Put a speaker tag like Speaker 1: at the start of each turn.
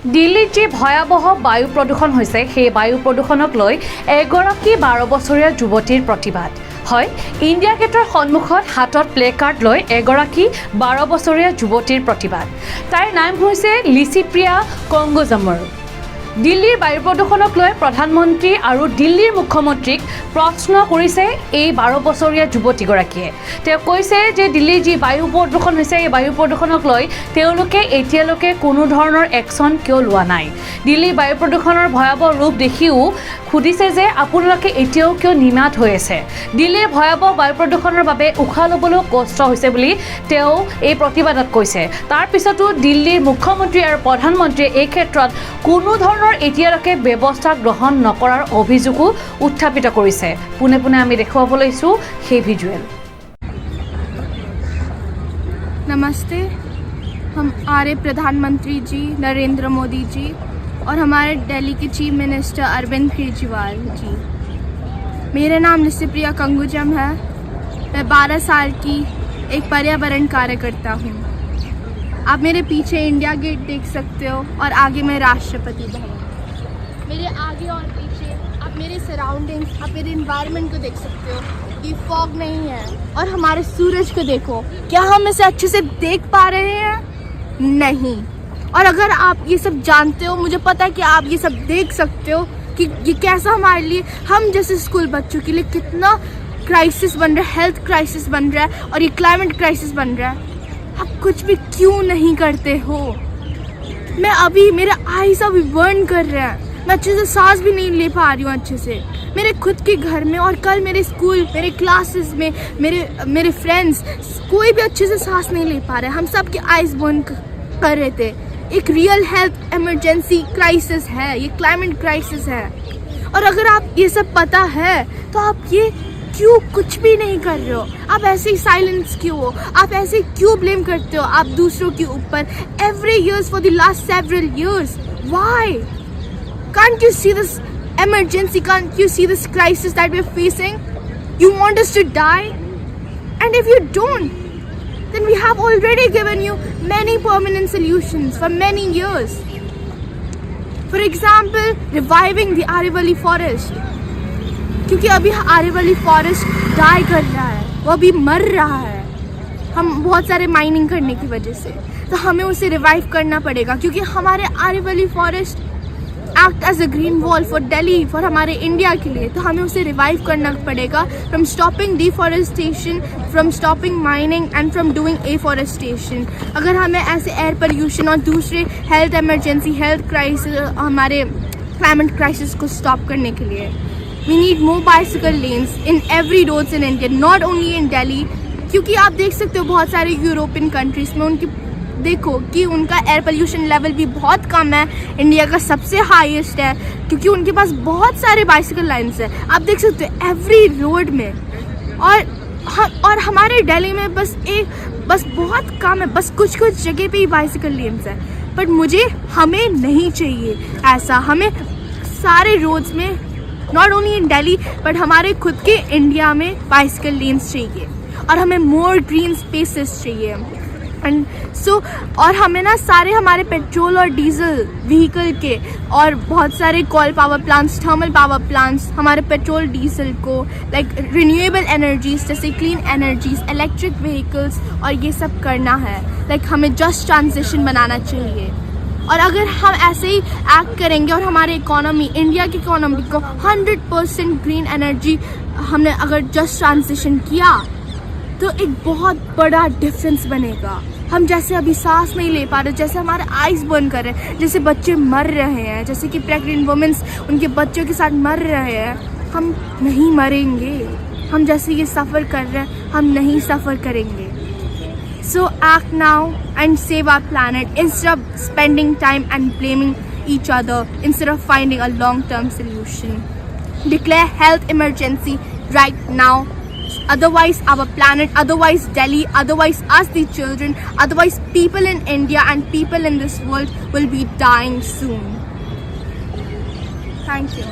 Speaker 1: দিল্লীত যি ভয়াবহ বায়ু প্ৰদূষণ হৈছে সেই বায়ু প্ৰদূষণক লৈ এগৰাকী 12 বছৰীয়া যুৱতীৰ প্ৰতিবাদ। হয়, ইণ্ডিয়া গেটৰ সন্মুখত হাতত প্লে কাৰ্ড লৈ এগৰাকী 12 বছৰীয়া যুৱতীৰ প্ৰতিবাদ। তাইৰ নাম হৈছে লিচিপ্ৰিয়া কংগোজামৰ। দিল্লীৰ বায়ু প্ৰদূষণক লৈ প্ৰধানমন্ত্ৰী আৰু দিল্লীৰ মুখ্যমন্ত্ৰীক প্ৰশ্ন কৰিছে এই 12 বছৰীয়া যুৱতীগৰাকীয়ে। তেওঁ কৈছে যে দিল্লীৰ যি বায়ু প্ৰদূষণ হৈছে এই বায়ু প্ৰদূষণক লৈ তেওঁলোকে এতিয়ালৈকে কোনো ধৰণৰ একশ্যন কিয় লোৱা নাই। দিল্লীৰ বায়ু প্ৰদূষণৰ ভয়াবহ ৰূপ দেখিও সুধিছে যে আপোনালোকে এতিয়াও কিয় নিমাত হৈ আছে। দিল্লীৰ ভয়াবহ বায়ু প্ৰদূষণৰ বাবে উশাহ ল'বলৈও কষ্ট হৈছে বুলি তেওঁ এই প্ৰতিবাদত কৈছে। তাৰ পিছতো দিল্লীৰ মুখ্যমন্ত্ৰী আৰু প্ৰধানমন্ত্ৰীয়ে এই ক্ষেত্ৰত কোনো ধৰণৰ এতিয়ালৈকে ব্যৱস্থা গ্ৰহণ নকৰাৰ অভিযোগো উত্থাপিত কৰিছে। পুনে পুনে আমি দেখুৱাব লৈছোঁ সেই ভিজুৱেল।
Speaker 2: नमस्ते, हमारे प्रधानमंत्री जी नरेंद्र मोदी जी और हमारे दिल्ली के चीफ मिनिस्टर अरविंद केजरीवाल जी। मेरा नाम लिसिप्रिया कंगुजम है। मैं 12 साल की एक पर्यावरण कार्यकर्ता हूँ। आप मेरे पीछे इंडिया गेट देख सकते हो और आगे मैं राष्ट्रपति भवन। मेरे आगे और पीछे आप मेरे सराउंडिंग्स, आप मेरे इन्वायरमेंट को देख सकते हो। ये फॉग नहीं है। और हमारे सूरज को देखो, क्या हम इसे अच्छे से देख पा रहे हैं? नहीं। और अगर आप ये सब जानते हो, मुझे पता है कि आप ये सब देख सकते हो कि ये कैसा हमारे लिए, हम जैसे स्कूल बच्चों के लिए कितना क्राइसिस बन रहा है, हेल्थ क्राइसिस बन रहा है और ये क्लाइमेट क्राइसिस बन रहा है। आप कुछ भी क्यों नहीं करते हो? मैं अभी, मेरे आईज अभी बर्न कर रहे हैं। मैं अच्छे से सांस भी नहीं ले पा रही हूँ अच्छे से मेरे खुद के घर में। और कल मेरे स्कूल, मेरे क्लासेस में मेरे फ्रेंड्स कोई भी अच्छे से सांस नहीं ले पा रहे। हम सब के आईज बर्न कर रहे थे। एक रियल हेल्थ इमरजेंसी क्राइसिस है, ये क्लाइमेट क्राइसिस है। और अगर आप ये सब पता है तो आप ये क्यों कुछ भी नहीं कर रहे हो? आप ऐसे ही साइलेंस क्यों हो? आप ऐसे क्यों ब्लेम करते हो आप दूसरों के ऊपर every years for the last several years? Why? Can't you see this emergency? Can't you see this crisis that we're facing? You want us to die? And if you don't, then we have already given you many permanent solutions for many years. For example, reviving the Arivali forest. क्योंकि अभी आरेवली forest die कर रहा है, वो अभी मर रहा है हम बहुत सारे माइनिंग करने की वजह से। तो हमें उसे रिवाइव करना पड़ेगा क्योंकि हमारे Aravalli forest act as a green wall for Delhi, for हमारे इंडिया के लिए। तो हमें उसे रिवाइव करना पड़ेगा from stopping deforestation, from stopping mining and from doing afforestation. अगर हमें ऐसे एयर पोल्यूशन और दूसरे हेल्थ इमरजेंसी, हेल्थ क्राइसिस, हमारे क्लाइमेट क्राइसिस को स्टॉप करने के लिए we need more bicycle lanes in every roads in India, not only in Delhi। क्योंकि आप देख सकते हो बहुत सारे यूरोपियन कंट्रीज़ में उनकी देखो कि उनका एयर पोल्यूशन लेवल भी बहुत कम है, इंडिया का सबसे हाईएस्ट है क्योंकि उनके पास बहुत सारे बाइसिकल लाइन्स है। आप देख सकते हो एवरी रोड में। और हमारे दिल्ली में बस बहुत कम है, बस कुछ जगह पे ही बाइसिकल लेन्स है। बट हमें नहीं चाहिए ऐसा। हमें सारे रोड्स में, not only in Delhi but हमारे खुद के इंडिया में बाइसिकल लेन्स चाहिए और हमें मोर ग्रीन स्पेसेस चाहिए। एंड और हमें ना सारे हमारे पेट्रोल और डीजल व्हीकल के और बहुत सारे call power plants, thermal power plants, हमारे पेट्रोल डीजल को लाइक रिन्यूएबल एनर्जीज जैसे क्लीन एनर्जीज, इलेक्ट्रिक व्हीकल्स और ये सब करना है। लाइक हमें जस्ट ट्रांजिशन बनाना चाहिए। और अगर हम ऐसे ही एक्ट करेंगे और हमारे इकोनॉमी, इंडिया की इकोनॉमी को 100% ग्रीन एनर्जी हमने अगर जस्ट ट्रांजिशन किया तो एक बहुत बड़ा डिफरेंस बनेगा। हम जैसे अभी सांस नहीं ले पा रहे, जैसे हमारे आइज बर्न कर रहे हैं, जैसे बच्चे मर रहे हैं, जैसे कि प्रेग्नेंट वुमेन्स उनके बच्चों के साथ मर रहे हैं, हम नहीं मरेंगे। हम जैसे ये सफ़र कर रहे हैं हम नहीं सफ़र करेंगे। So act now and save our planet instead of spending time and blaming each other, instead of finding a long-term solution. Declare health emergency right now. Otherwise our planet, otherwise Delhi, otherwise us the children, otherwise people in India and people in this world will be dying soon. Thank you.